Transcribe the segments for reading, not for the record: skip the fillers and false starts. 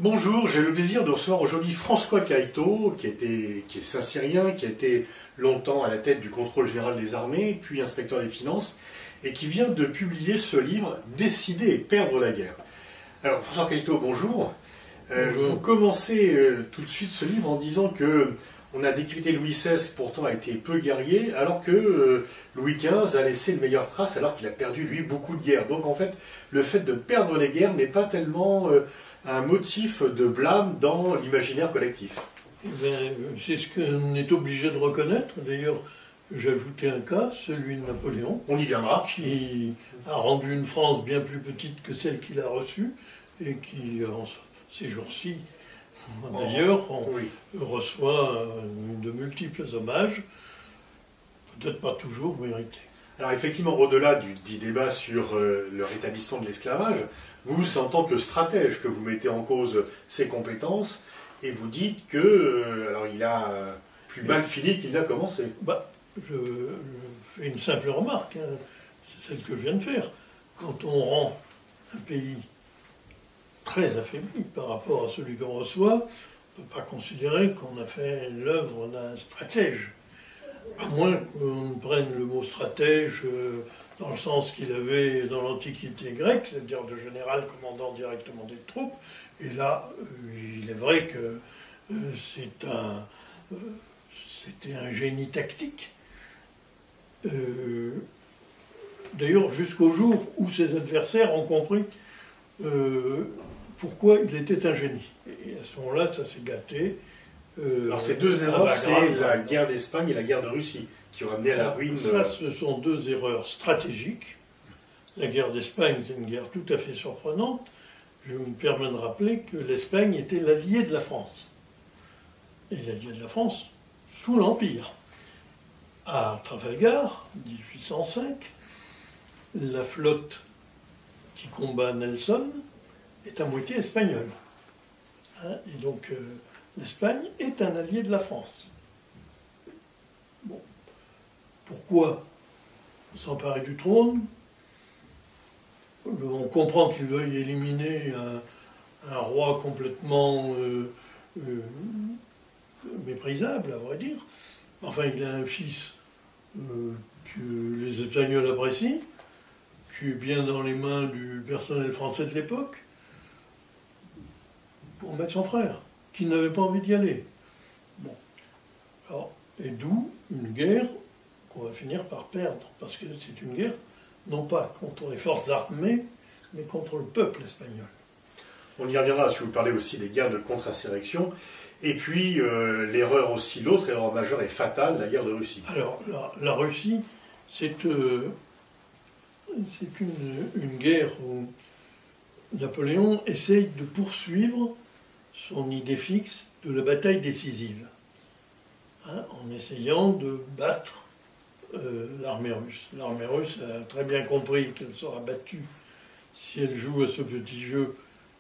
Bonjour, j'ai le plaisir de recevoir aujourd'hui François Cailleteau, qui est Saint-Cyrien, qui a été longtemps à la tête du contrôle général des armées, puis inspecteur des finances, et qui vient de publier ce livre « Décider et perdre la guerre ». Alors François Cailleteau, bonjour. Vous commencez tout de suite ce livre en disant que on a décrypté Louis XVI, pourtant a été peu guerrier, alors que Louis XV a laissé une meilleure trace, alors qu'il a perdu, lui, beaucoup de guerres. Donc en fait, le fait de perdre les guerres n'est pas tellement un motif de blâme dans l'imaginaire collectif. C'est ce qu'on est obligé de reconnaître. D'ailleurs, j'ai ajouté un cas, celui de Napoléon. On y viendra. Qui a rendu une France bien plus petite que celle qu'il a reçue, et qui, en ces jours-ci, d'ailleurs, reçoit de multiples hommages, peut-être pas toujours mérités. Alors effectivement, au-delà du débat sur le rétablissement de l'esclavage, vous, c'est en tant que stratège que vous mettez en cause ses compétences, et vous dites que alors il a plus mal fini qu'il n'a commencé. Je fais une simple remarque, c'est celle que je viens de faire. Quand on rend un pays très affaibli par rapport à celui qu'on reçoit, on ne peut pas considérer qu'on a fait l'œuvre d'un stratège. À moins qu'on prenne le mot stratège dans le sens qu'il avait dans l'Antiquité grecque, c'est-à-dire de général commandant directement des troupes. Et là, il est vrai que c'était un génie tactique. D'ailleurs, jusqu'au jour où ses adversaires ont compris pourquoi il était un génie. Et à ce moment-là, ça s'est gâté. Alors ces deux erreurs, c'est la guerre d'Espagne et la guerre de Russie, qui ont amené à la ruine. Ça, ce sont deux erreurs stratégiques. La guerre d'Espagne, c'est une guerre tout à fait surprenante. Je me permets de rappeler que l'Espagne était l'allié de la France. Et l'allié de la France sous l'Empire. À Trafalgar, 1805, la flotte qui combat Nelson est à moitié espagnole. Et donc, l'Espagne est un allié de la France. Bon. Pourquoi s'emparer du trône? On comprend qu'il veuille éliminer un roi complètement méprisable, à vrai dire. Enfin, il a un fils que les Espagnols apprécient, qui est bien dans les mains du personnel français de l'époque, pour mettre son frère, qui n'avait pas envie d'y aller. Bon. Alors, et d'où une guerre qu'on va finir par perdre, parce que c'est une guerre, non pas contre les forces armées, mais contre le peuple espagnol. On y reviendra, si vous parlez aussi des guerres de contre-insurrection, et puis l'erreur aussi, l'autre erreur majeure et fatale, la guerre de Russie. Alors, la Russie, c'est une guerre où Napoléon essaye de poursuivre son idée fixe de la bataille décisive, en essayant de battre l'armée russe. L'armée russe a très bien compris qu'elle sera battue si elle joue à ce petit jeu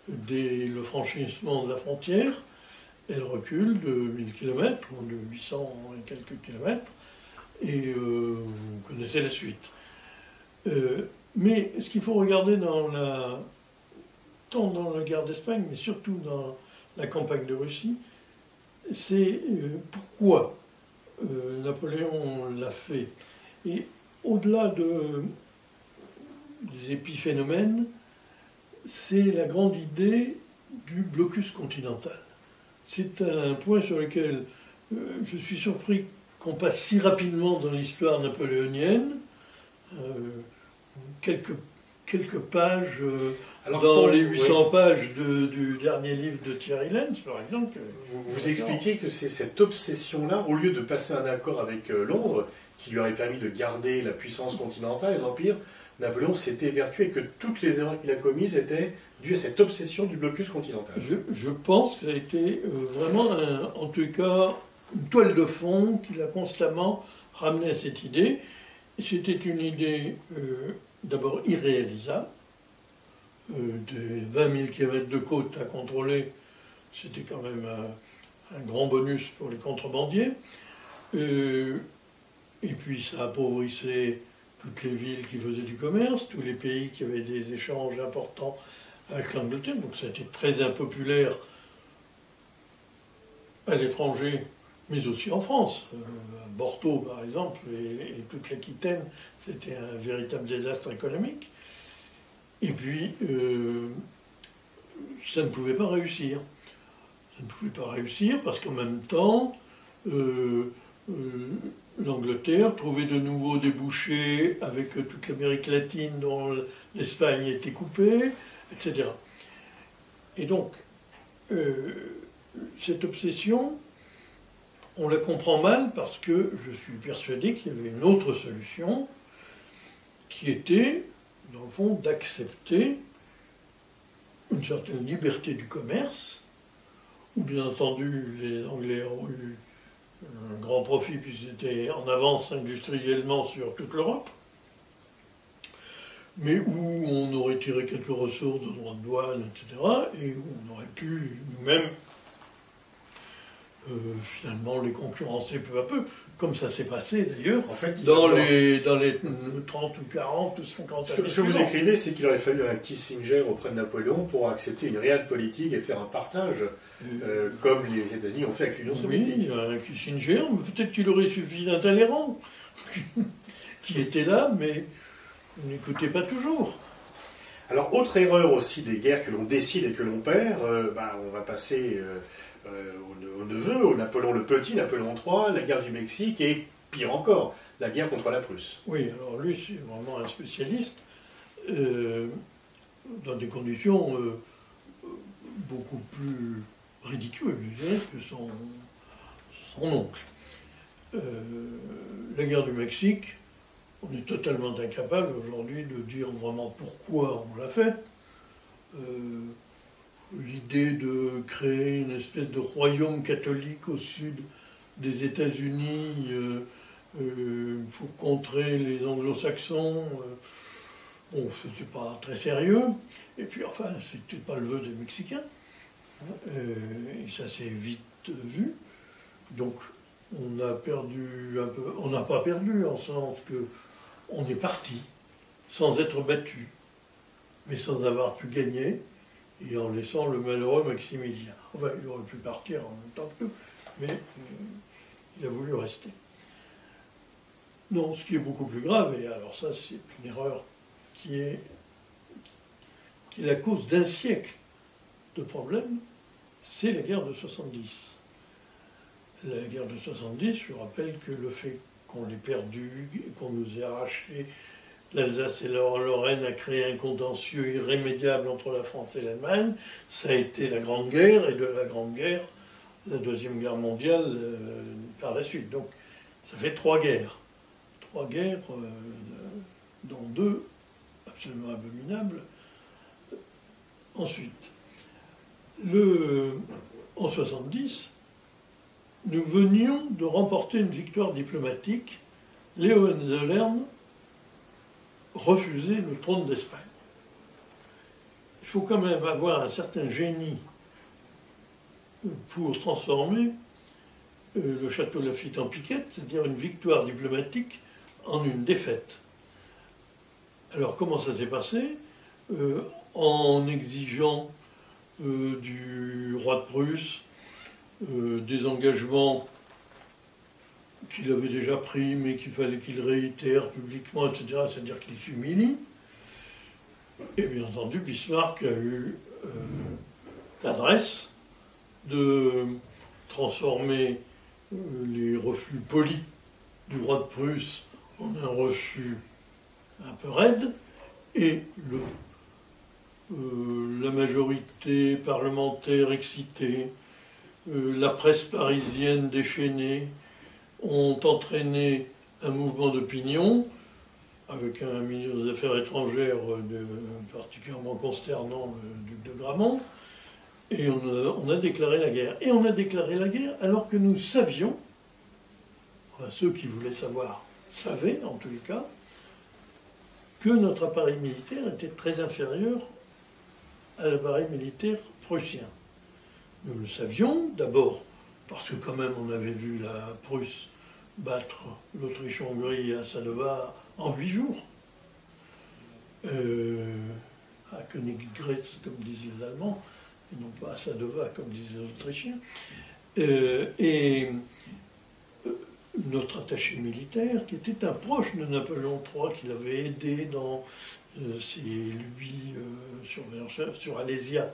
dès le franchissement de la frontière. Elle recule de 1000 km, ou de 800 et quelques kilomètres, et vous connaissez la suite. Mais ce qu'il faut regarder tant dans la guerre d'Espagne, mais surtout dans la campagne de Russie, c'est pourquoi Napoléon l'a fait. Et au-delà des épiphénomènes, c'est la grande idée du blocus continental. C'est un point sur lequel je suis surpris qu'on passe si rapidement dans l'histoire napoléonienne. Quelques pages dans les 800 pages du dernier livre de Thierry Lenz, par exemple. Vous expliquez que c'est cette obsession-là, au lieu de passer un accord avec Londres, qui lui aurait permis de garder la puissance continentale et l'Empire, Napoléon s'était évertué et que toutes les erreurs qu'il a commises étaient dues à cette obsession du blocus continental. Je pense que ça a été vraiment, en tout cas, une toile de fond qui l'a constamment ramené à cette idée. C'était une idée d'abord irréalisable. Des 20 000 km de côte à contrôler, c'était quand même un grand bonus pour les contrebandiers. Et puis ça appauvrissait toutes les villes qui faisaient du commerce, tous les pays qui avaient des échanges importants avec l'Angleterre. Donc ça a été très impopulaire à l'étranger, mais aussi en France. À Bordeaux, par exemple, et toute l'Aquitaine, c'était un véritable désastre économique. Et puis, ça ne pouvait pas réussir. Ça ne pouvait pas réussir parce qu'en même temps, l'Angleterre trouvait de nouveaux débouchés avec toute l'Amérique latine dont l'Espagne était coupée, etc. Et donc, cette obsession, on la comprend mal parce que je suis persuadé qu'il y avait une autre solution qui était, dans le fond, d'accepter une certaine liberté du commerce, où bien entendu les Anglais ont eu un grand profit puisqu'ils étaient en avance industriellement sur toute l'Europe, mais où on aurait tiré quelques ressources de droits de douane, etc., et où on aurait pu nous-mêmes finalement les concurrencer peu à peu, comme ça s'est passé d'ailleurs, En fait, dans les 30 ou 40 ou 50 années. ce que vous écrivez, c'est qu'il aurait fallu un Kissinger auprès de Napoléon pour accepter une réelle politique et faire un partage, comme les États-Unis ont fait avec l'Union soviétique. Oui, un Kissinger, mais peut-être qu'il aurait suffi d'un Talleyrand, qui était là, mais n'écoutez pas toujours. Alors, autre erreur aussi des guerres que l'on décide et que l'on perd, on va passer au neveu, au Napoléon le Petit, Napoléon III, la guerre du Mexique et, pire encore, la guerre contre la Prusse. Oui, alors lui, c'est vraiment un spécialiste, dans des conditions beaucoup plus ridicules, je dirais, que son oncle. La guerre du Mexique, on est totalement incapable aujourd'hui de dire vraiment pourquoi on l'a faite. L'idée de créer une espèce de royaume catholique au sud des États-Unis pour contrer les anglo-saxons, bon, c'était pas très sérieux. Et puis, enfin, c'était pas le vœu des Mexicains. Et ça s'est vite vu. Donc, on a perdu un peu. On n'a pas perdu en sens que on est parti sans être battu, mais sans avoir pu gagner. Et en laissant le malheureux Maximilien. Enfin, il aurait pu partir en même temps que nous, mais il a voulu rester. Non, ce qui est beaucoup plus grave, et alors ça c'est une erreur qui est la cause d'un siècle de problèmes, c'est la guerre de 70. La guerre de 70, je rappelle que le fait qu'on l'ait perdue, qu'on nous ait arraché l'Alsace et la Lorraine a créé un contentieux irrémédiable entre la France et l'Allemagne. Ça a été la Grande Guerre, et de la Grande Guerre, la Deuxième Guerre mondiale par la suite. Donc, ça fait 3 guerres. 3 guerres, dont 2 absolument abominables. Ensuite, en 70, nous venions de remporter une victoire diplomatique. Léo Hohenzollern refuser le trône d'Espagne. Il faut quand même avoir un certain génie pour transformer le château Lafite en piquette, c'est-à-dire une victoire diplomatique, en une défaite. Alors comment ça s'est passé ? En exigeant du roi de Prusse des engagements qu'il avait déjà pris, mais qu'il fallait qu'il réitère publiquement, etc., c'est-à-dire qu'il s'humilie. Et bien entendu, Bismarck a eu l'adresse de transformer les refus polis du roi de Prusse en un refus un peu raide, et la majorité parlementaire excitée, la presse parisienne déchaînée, ont entraîné un mouvement d'opinion avec un ministre des Affaires étrangères particulièrement consternant, le duc de Gramont, et on a déclaré la guerre. Et on a déclaré la guerre alors que nous savions, enfin ceux qui voulaient savoir savaient en tous les cas, que notre appareil militaire était très inférieur à l'appareil militaire prussien. Nous le savions, d'abord parce que quand même on avait vu la Prusse battre l'Autriche-Hongrie à Sadova en 8 jours, à Königgrätz comme disent les Allemands, et non pas à Sadova comme disent les Autrichiens. Et notre attaché militaire, qui était un proche de Napoléon III, qui l'avait aidé dans ses lubies sur Alésia,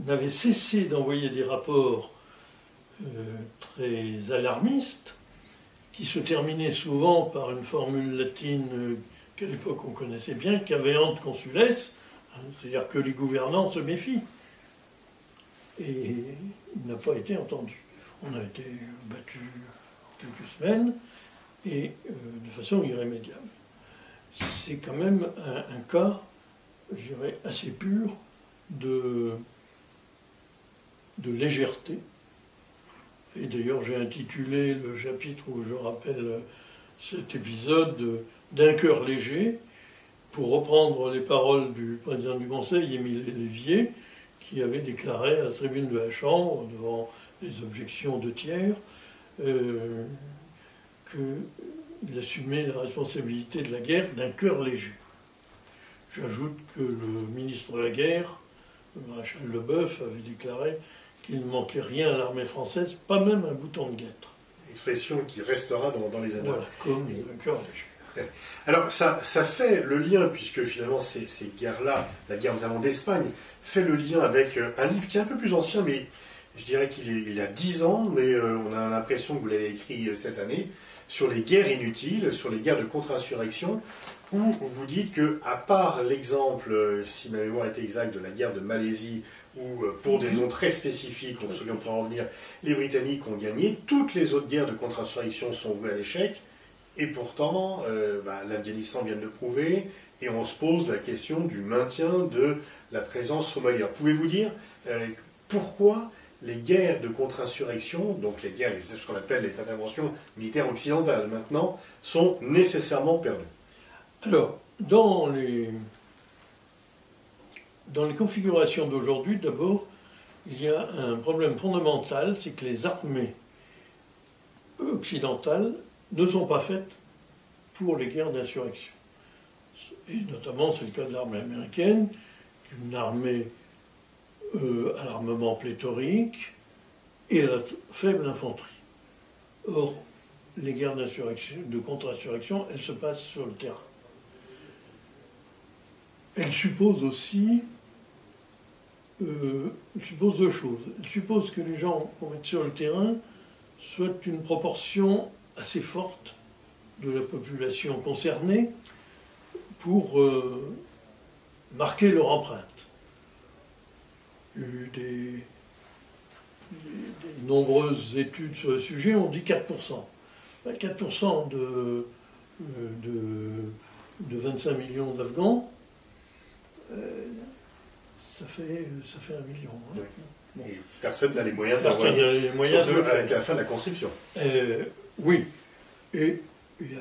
n'avait cessé d'envoyer des rapports très alarmistes, qui se terminaient souvent par une formule latine qu'à l'époque on connaissait bien, caveant consules, c'est-à-dire que les gouvernants se méfient. Et il n'a pas été entendu. On a été battu quelques semaines, et de façon irrémédiable. C'est quand même un cas, je dirais, assez pur de légèreté. Et d'ailleurs, j'ai intitulé le chapitre où je rappelle cet épisode d'un cœur léger, pour reprendre les paroles du président du Conseil, Émile Lévier, qui avait déclaré à la tribune de la Chambre, devant les objections de tiers, qu'il assumait la responsabilité de la guerre d'un cœur léger. J'ajoute que le ministre de la guerre, le maréchal Leboeuf, avait déclaré qu'il ne manquait rien à l'armée française, pas même un bouton de guêtre. Expression qui restera dans les annales. Voilà, comme un cœur léger. Alors ça fait le lien, puisque finalement ces guerres-là, la guerre notamment d'Espagne, fait le lien avec un livre qui est un peu plus ancien, mais je dirais qu'il a 10 ans, mais on a l'impression que vous l'avez écrit cette année, sur les guerres inutiles, sur les guerres de contre-insurrection, où vous dites que, à part l'exemple, si ma mémoire est exacte, de la guerre de Malaisie, où pour des raisons très spécifiques, on se peut en revenir, les Britanniques ont gagné, toutes les autres guerres de contre-insurrection sont vouées à l'échec, et pourtant, l'Afghanistan vient de le prouver, et on se pose la question du maintien de la présence somalienne. Pouvez-vous dire pourquoi les guerres de contre-insurrection, donc les guerres, ce qu'on appelle les interventions militaires occidentales maintenant, sont nécessairement perdues? Alors, dans les configurations d'aujourd'hui, d'abord, il y a un problème fondamental, c'est que les armées occidentales ne sont pas faites pour les guerres d'insurrection. Et notamment, c'est le cas de l'armée américaine, une armée à l'armement pléthorique et à la faible infanterie. Or, les guerres d'insurrection, de contre-insurrection, elles se passent sur le terrain. Elles supposent aussi deux choses. Elles supposent que les gens qu'on met sur le terrain soient une proportion assez forte de la population concernée pour marquer leur empreinte. Il y a eu des nombreuses études sur le sujet, on dit 4%. 4% de 25 millions d'Afghans, ça fait 1 million. Hein. Bon. Et personne n'a les moyens de le faire. Avec la fin de la conscription. Oui. Et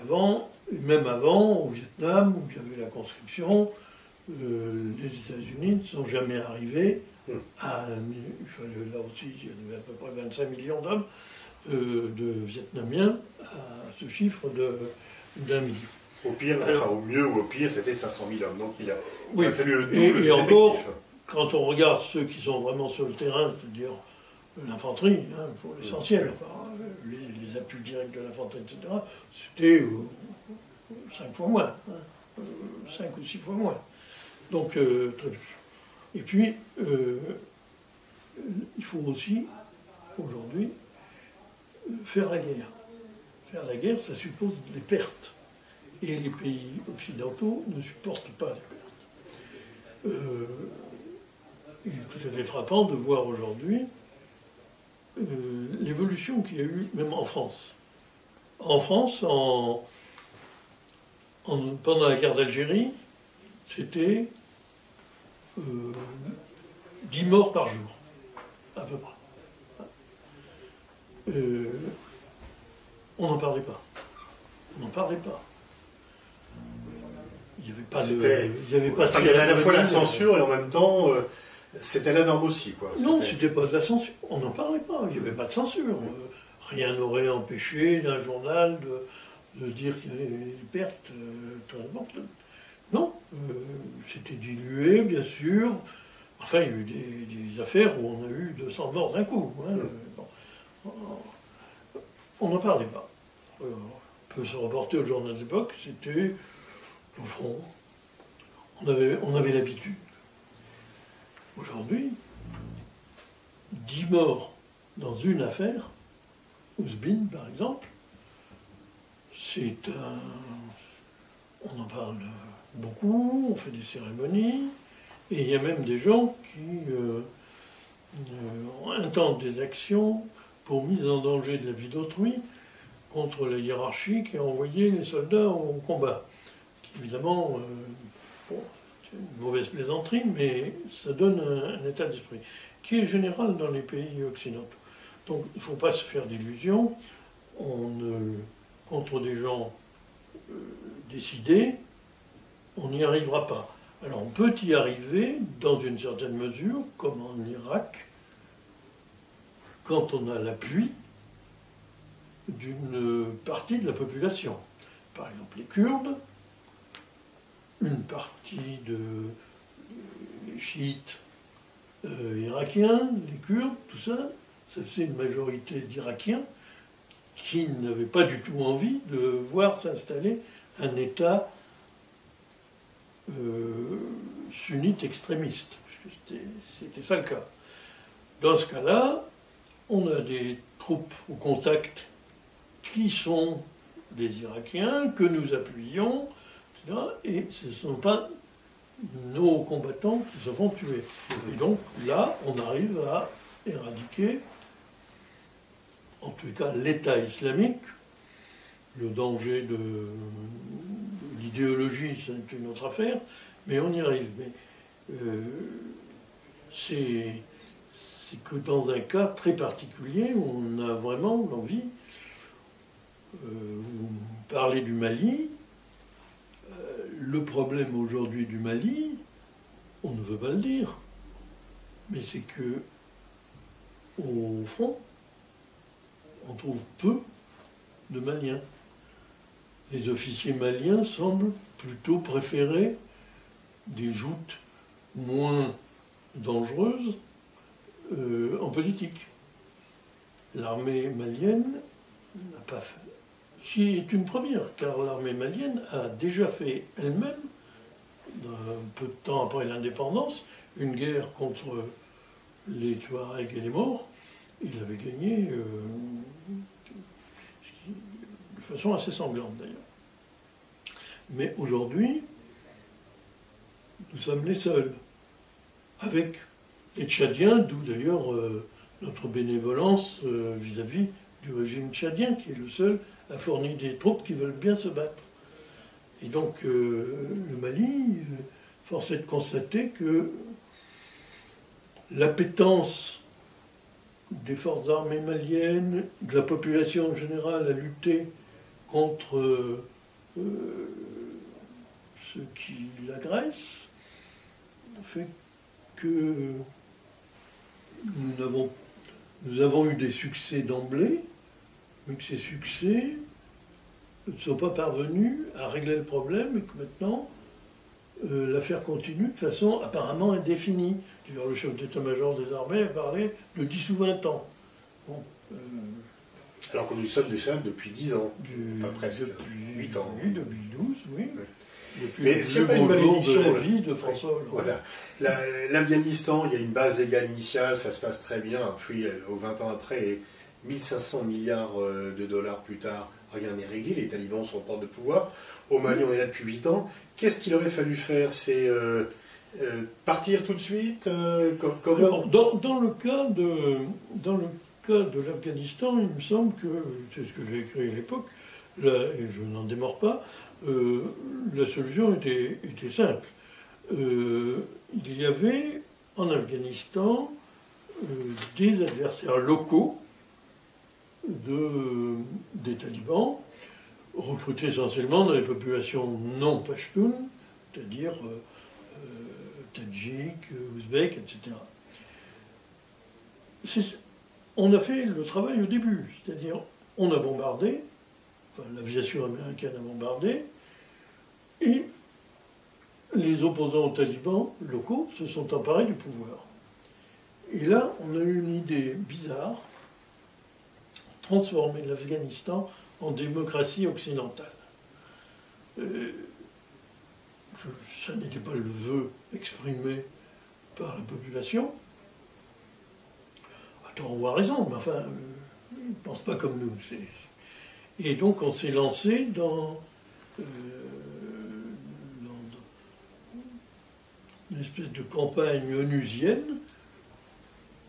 avant, et même avant, au Vietnam, où il y avait la conscription, les États-Unis ne sont jamais arrivés à... Là aussi, il y avait à peu près 25 millions d'hommes, de Vietnamiens, à ce chiffre d'1 million. Au pire, au mieux ou au pire, c'était 500 000 hommes. Donc il a fallu le double. Et encore, quand on regarde ceux qui sont vraiment sur le terrain, c'est-à-dire l'infanterie, pour l'essentiel, les appuis directs de l'infanterie, etc., c'était 5 fois moins, 5 ou 6 fois moins. Donc, très bien. Et puis, il faut aussi, aujourd'hui, faire la guerre. Faire la guerre, ça suppose des pertes. Et les pays occidentaux ne supportent pas les pertes. Il est tout à fait frappant de voir aujourd'hui l'évolution qu'il y a eu, même en France. En France, pendant la guerre d'Algérie, c'était 10 morts par jour, à peu près. On n'en parlait pas. On n'en parlait pas. Il n'y avait pas il y avait à la fois la censure et en même temps, c'était la norme aussi, quoi. Non, c'était pas de la censure. On n'en parlait pas. Il n'y avait pas de censure. Rien n'aurait empêché d'un journal de dire qu'il y avait des pertes très importantes. Non, c'était dilué, bien sûr. Enfin, il y a eu des affaires où on a eu 200 morts d'un coup. Hein. Bon. On n'en parlait pas. On peut se reporter au journal d'époque, c'était, au fond, on avait l'habitude. Aujourd'hui, 10 morts dans une affaire, Ouzbine par exemple, on en parle beaucoup, on fait des cérémonies, et il y a même des gens qui intentent des actions pour mise en danger de la vie d'autrui contre la hiérarchie qui a envoyé les soldats au combat. Évidemment, c'est une mauvaise plaisanterie, mais ça donne un état d'esprit qui est général dans les pays occidentaux. Donc il ne faut pas se faire d'illusions. Contre des gens décidés, on n'y arrivera pas. Alors on peut y arriver dans une certaine mesure, comme en Irak, quand on a l'appui d'une partie de la population. Par exemple les Kurdes, une partie des chiites irakiens, les Kurdes, tout ça, c'est une majorité d'Irakiens qui n'avaient pas du tout envie de voir s'installer un État sunnite extrémiste. C'était ça le cas. Dans ce cas-là, on a des troupes au contact qui sont des Irakiens, que nous appuyons, etc. Et ce ne sont pas nos combattants qui se font tuer. Et donc là, on arrive à éradiquer, en tout cas, l'État islamique. Le danger de l'idéologie, c'est une autre affaire, mais on y arrive. Mais c'est que dans un cas très particulier, on a vraiment l'envie. Vous parlez du Mali. Le problème aujourd'hui du Mali, on ne veut pas le dire, mais c'est que, au front, on trouve peu de Maliens. Les officiers maliens semblent plutôt préférer des joutes moins dangereuses en politique. L'armée malienne n'a pas fait. Ce qui est une première, car l'armée malienne a déjà fait elle-même, un peu de temps après l'indépendance, une guerre contre les Touaregs et les Maures. Il avait gagné de façon assez sanglante d'ailleurs. Mais aujourd'hui, nous sommes les seuls, avec les Tchadiens, d'où d'ailleurs notre bénévolence vis-à-vis du régime tchadien, qui est le seul à fournir des troupes qui veulent bien se battre. Et donc le Mali, force est de constater que l'appétence des forces armées maliennes, de la population en général à lutter contre ceux qui l'agressent, fait que nous avons eu des succès d'emblée, mais que ces succès ne sont pas parvenus à régler le problème et que maintenant l'affaire continue de façon apparemment indéfinie. D'ailleurs, le chef d'état-major des armées a parlé de 10 ou 20 ans. Bon, alors qu'on nous sommes déjà depuis 10 ans, pas presque, depuis 8 ans. Oui, 2012, oui. Ouais. Depuis Mais s'il n'y a pas une malédiction de la vie de François Hollande. Voilà. L'Afghanistan, il y a une base légale initiale, ça se passe très bien, puis aux 20 ans après, et 1500 milliards de dollars plus tard, rien n'est réglé, les talibans sont en porte de pouvoir. Au Mali, on est là depuis 8 ans. Qu'est-ce qu'il aurait fallu faire? C'est partir tout de suite Alors, dans le cas de l'Afghanistan, il me semble que, c'est ce que j'ai écrit à l'époque, et je n'en démords pas, la solution était simple. Il y avait en Afghanistan des adversaires locaux des talibans, recrutés essentiellement dans les populations non pashtunes, c'est-à-dire tadjiks, ouzbeks, etc. On a fait le travail au début, c'est-à-dire on a bombardé, enfin l'aviation américaine a bombardé, et les opposants aux talibans locaux se sont emparés du pouvoir. Et là, on a eu une idée bizarre, transformer l'Afghanistan en démocratie occidentale. Ça n'était pas le vœu exprimé par la population. À tort ou à raison, mais enfin, ils ne pensent pas comme nous. Et donc on s'est lancé dans une espèce de campagne onusienne,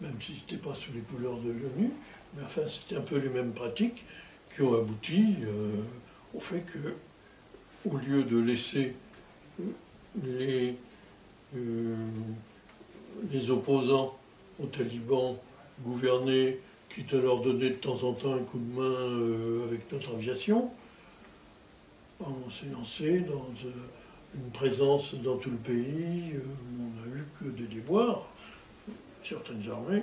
même si ce n'était pas sous les couleurs de l'ONU, mais enfin c'était un peu les mêmes pratiques qui ont abouti au fait que, au lieu de laisser les opposants aux talibans gouverner, quitte à leur donner de temps en temps un coup de main avec notre aviation, on s'est lancé dans une présence dans tout le pays, on n'a eu que des déboires. Certaines armées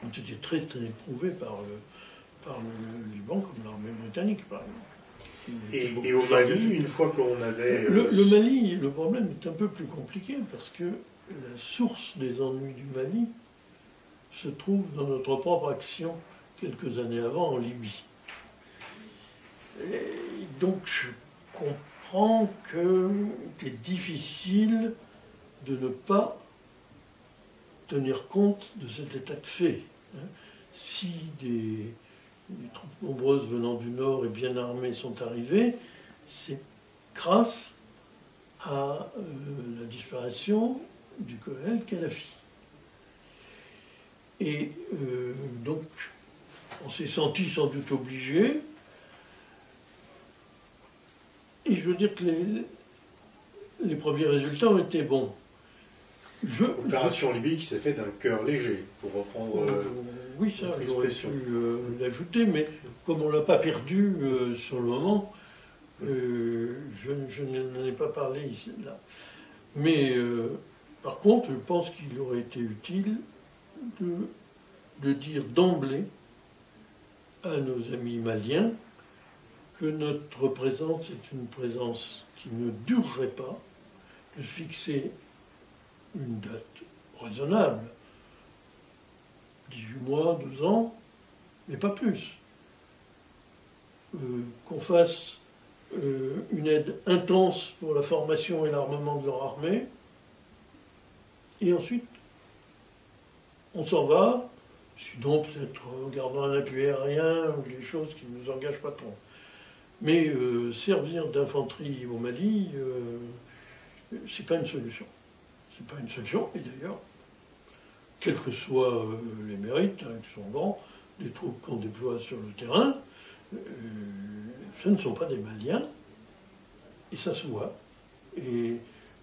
ont été très très éprouvées par le Liban, comme l'armée britannique par exemple. Et au Mali, une fois qu'on avait... Le Mali, le problème est un peu plus compliqué parce que la source des ennuis du Mali se trouve dans notre propre action quelques années avant en Libye. Et donc je comprends qu'il est difficile de ne pas tenir compte de cet état de fait. Si des troupes nombreuses venant du Nord et bien armées sont arrivées, c'est grâce à la disparition du colonel Kadhafi. Et donc, on s'est senti sans doute obligé. Et je veux dire que les premiers résultats ont été bons. Opération Libye qui s'est faite d'un cœur léger, pour reprendre oui, ça, j'aurais pu l'ajouter, mais comme on ne l'a pas perdu sur le moment, je n'en ai pas parlé ici, là. Mais par contre, je pense qu'il aurait été utile de dire d'emblée à nos amis maliens que notre présence est une présence qui ne durerait pas, de fixer une date raisonnable, 18 mois, 2 ans, mais pas plus. Qu'on fasse une aide intense pour la formation et l'armement de leur armée, et ensuite, on s'en va, sinon peut-être en gardant un appui aérien ou des choses qui ne nous engagent pas trop. Mais servir d'infanterie au Mali, c'est pas une solution. C'est pas une solution, et d'ailleurs, quels que soient les mérites, qui sont grands, des troupes qu'on déploie sur le terrain, ce ne sont pas des Maliens, et ça se voit. Et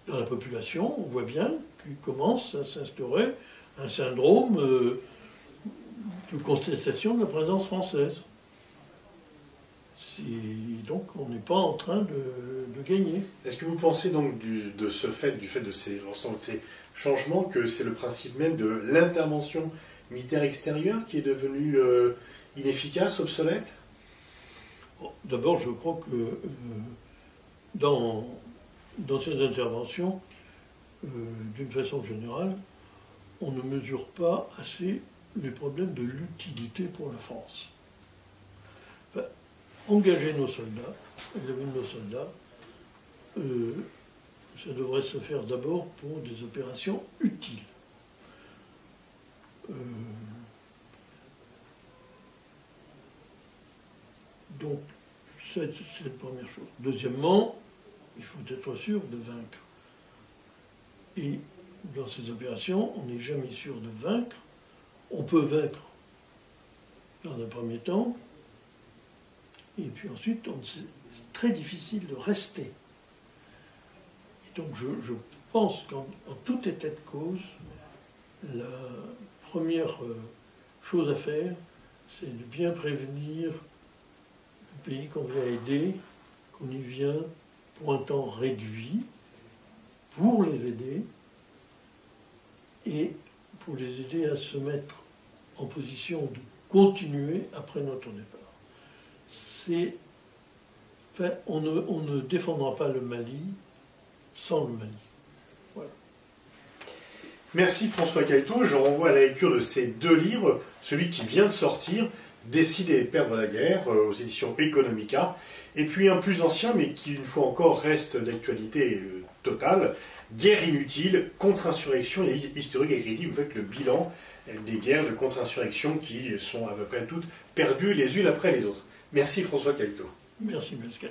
dans la population, on voit bien qu'il commence à s'instaurer un syndrome de constatation de la présence française. Donc on n'est pas en train de gagner. Est-ce que vous pensez donc du fait de l'ensemble de ces changements que c'est le principe même de l'intervention militaire extérieure qui est devenu inefficace, obsolète ? D'abord, je crois que dans ces interventions, d'une façon générale, on ne mesure pas assez les problèmes de l'utilité pour la France. Enfin, engager nos soldats, élever nos soldats, ça devrait se faire d'abord pour des opérations utiles. Donc, c'est la première chose. Deuxièmement, il faut être sûr de vaincre. Et dans ces opérations, on n'est jamais sûr de vaincre. On peut vaincre dans un premier temps, et puis ensuite, c'est très difficile de rester. Et donc, je pense qu'en tout état de cause, la première chose à faire, c'est de bien prévenir le pays qu'on vient aider, qu'on y vient pour un temps réduit, pour les aider, et pour les aider à se mettre en position de continuer après notre départ. On ne défendra pas le Mali sans le Mali. Voilà. Merci François Cailleteau. Je renvoie à la lecture de ces deux livres, celui qui vient de sortir, Décider et perdre la guerre, aux éditions Economica, et puis un plus ancien, mais qui une fois encore reste d'actualité totale, Guerre inutile, contre-insurrection et historique et critique. Vous faites le bilan des guerres de contre-insurrection qui sont à peu près toutes perdues les unes après les autres. Merci François Cailleteau. Merci Pascal.